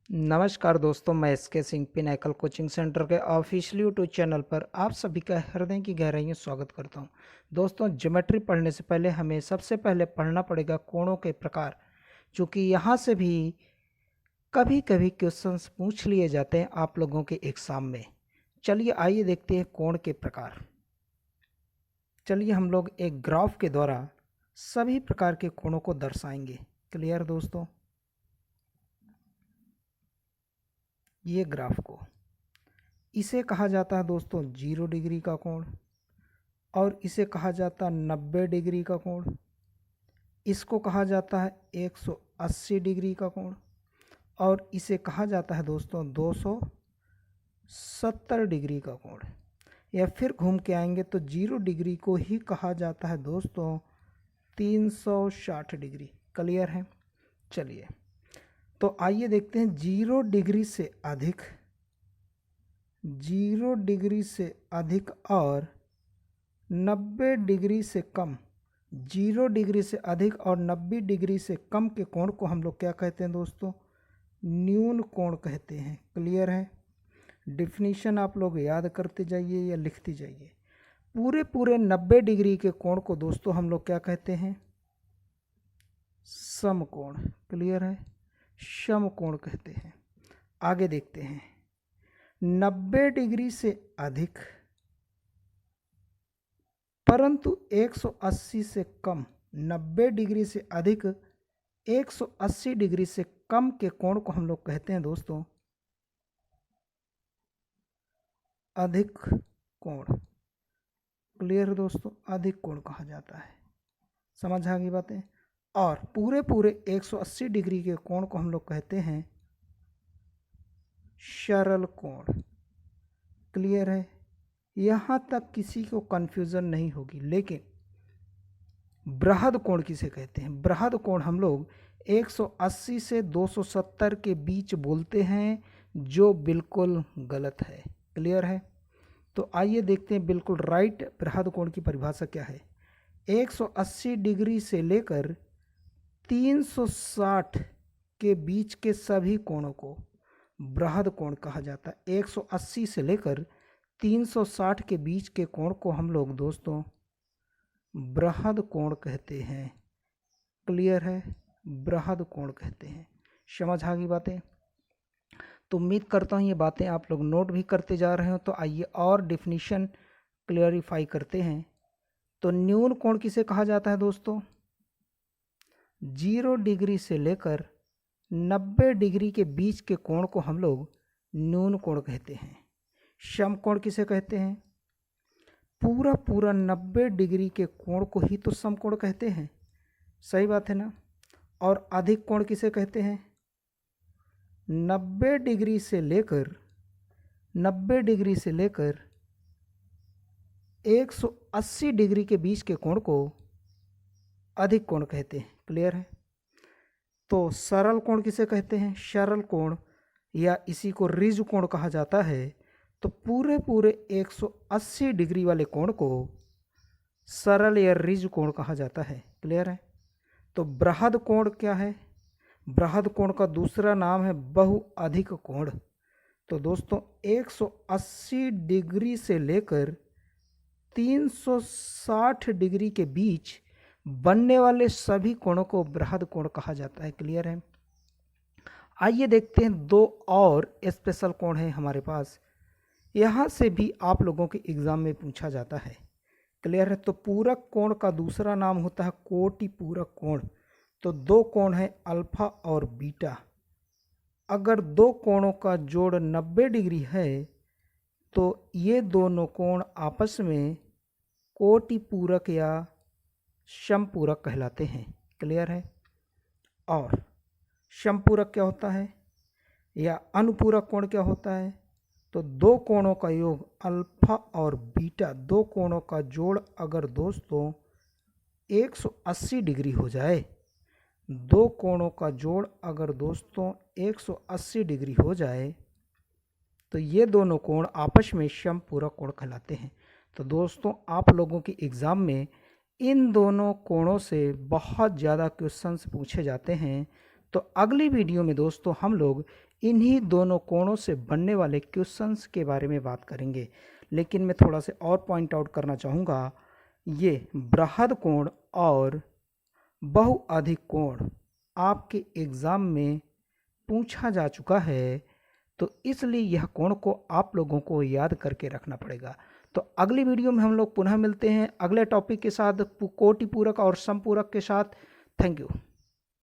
नमस्कार दोस्तों, मैं SK Singh Pinnacle coaching centre के ऑफिशियल यूट्यूब चैनल पर आप सभी का हृदय की गहराइयों से स्वागत करता हूं। दोस्तों, ज्योमेट्री पढ़ने से पहले हमें सबसे पहले पढ़ना पड़ेगा कोणों के प्रकार, क्योंकि यहां से भी कभी कभी क्वेश्चंस पूछ लिए जाते हैं आप लोगों के एग्जाम में। चलिए आइए देखते हैं कोण के प्रकार। चलिए हम लोग एक ग्राफ के द्वारा सभी प्रकार के कोणों को दर्शाएंगे। क्लियर दोस्तों? ये ग्राफ को इसे कहा जाता है दोस्तों 0 डिग्री का कोण, और इसे कहा जाता है 90 डिग्री का कोण। इसको कहा जाता है 180 डिग्री का कोण, और इसे कहा जाता है दोस्तों 270 डिग्री का कोण। या फिर घूम के आएंगे तो 0 डिग्री को ही कहा जाता है दोस्तों 360 डिग्री। क्लियर है? चलिए तो आइए देखते हैं 0 डिग्री से अधिक, 0 डिग्री से अधिक और 90 डिग्री से कम। 0 डिग्री से अधिक और 90 डिग्री से कम के कोण को हम लोग क्या कहते हैं दोस्तों? न्यून कोण कहते हैं। क्लियर है? डिफिनीशन आप लोग याद करते जाइए या लिखते जाइए। पूरे 90 डिग्री के कोण को दोस्तों हम लोग क्या कहते हैं? समकोण। क्लियर है? समकोण कहते हैं। आगे देखते हैं 90 डिग्री से अधिक परंतु 180 से कम। 90 डिग्री से अधिक 180 डिग्री से कम के कोण को हम लोग कहते हैं दोस्तों अधिक कोण। क्लियर दोस्तों? अधिक कोण कहा जाता है। समझ आ गई बातें? और पूरे 180 डिग्री के कोण को हम लोग कहते हैं सरल कोण। क्लियर है? यहाँ तक किसी को कन्फ्यूज़न नहीं होगी। लेकिन बृहद कोण किसे कहते हैं? बृहद कोण हम लोग 180 से 270 के बीच बोलते हैं, जो बिल्कुल गलत है। क्लियर है? तो आइए देखते हैं बिल्कुल राइट बृहद कोण की परिभाषा क्या है। 180 डिग्री से लेकर 360 के बीच के सभी कोणों को बृहद कोण कहा जाता है। 180 से लेकर 360 के बीच के कोण को हम लोग दोस्तों बृहद कोण कहते हैं। क्लियर है? बृहद कोण कहते हैं। समझ आ गई बातें? तो उम्मीद करता हूँ ये बातें आप लोग नोट भी करते जा रहे हो। तो आइए और डिफिनीशन क्लियरिफाई करते हैं। तो न्यून कोण किसे कहा जाता है दोस्तों? 0 डिग्री से लेकर 90 डिग्री के बीच के कोण को हम लोग न्यून कोण कहते हैं। समकोण किसे कहते हैं? पूरा 90 डिग्री के कोण को ही तो समकोण कहते हैं। सही बात है ना? और अधिक कोण किसे कहते हैं? 90 डिग्री से लेकर 180 डिग्री के बीच के कोण को अधिक कोण कहते हैं। क्लियर है? तो सरल कोण किसे कहते हैं? सरल कोण या इसी को रिज कोण कहा जाता है। तो पूरे 180 डिग्री वाले कोण को सरल या रिज कोण कहा जाता है। क्लियर है? तो बृहद कोण क्या है? बृहद कोण का दूसरा नाम है बहुअधिक कोण। तो दोस्तों 180 डिग्री से लेकर 360 डिग्री के बीच बनने वाले सभी कोणों को बृहद कोण कहा जाता है। क्लियर है? आइए देखते हैं दो और स्पेशल कोण हैं हमारे पास। यहाँ से भी आप लोगों के एग्जाम में पूछा जाता है। क्लियर है? तो पूरक कोण का दूसरा नाम होता है कोटि पूरक कोण। तो दो कोण है अल्फा और बीटा। अगर दो कोणों का जोड़ 90 डिग्री है तो ये दोनों कोण आपस में कोटि पूरक या समपूरक कहलाते हैं। क्लियर है? और समपूरक क्या होता है या अनुपूरक कोण क्या होता है? तो दो कोणों का योग अल्फा और बीटा, दो कोणों का जोड़ अगर दोस्तों 180 डिग्री हो जाए, दो कोणों का जोड़ अगर दोस्तों 180 डिग्री हो जाए तो ये दोनों कोण आपस में समपूरक कोण कहलाते हैं। तो दोस्तों आप लोगों के एग्ज़ाम में इन दोनों कोणों से बहुत ज़्यादा क्वेश्चंस पूछे जाते हैं। तो अगली वीडियो में दोस्तों हम लोग इन्हीं दोनों कोणों से बनने वाले क्वेश्चंस के बारे में बात करेंगे। लेकिन मैं थोड़ा से और पॉइंट आउट करना चाहूँगा, ये बृहद कोण और बहुअधिक कोण आपके एग्ज़ाम में पूछा जा चुका है, तो इसलिए यह कोण को आप लोगों को याद करके रखना पड़ेगा। तो अगली वीडियो में हम लोग पुनः मिलते हैं अगले टॉपिक के साथ, कोटि पूरक और समपूरक के साथ। Thank you.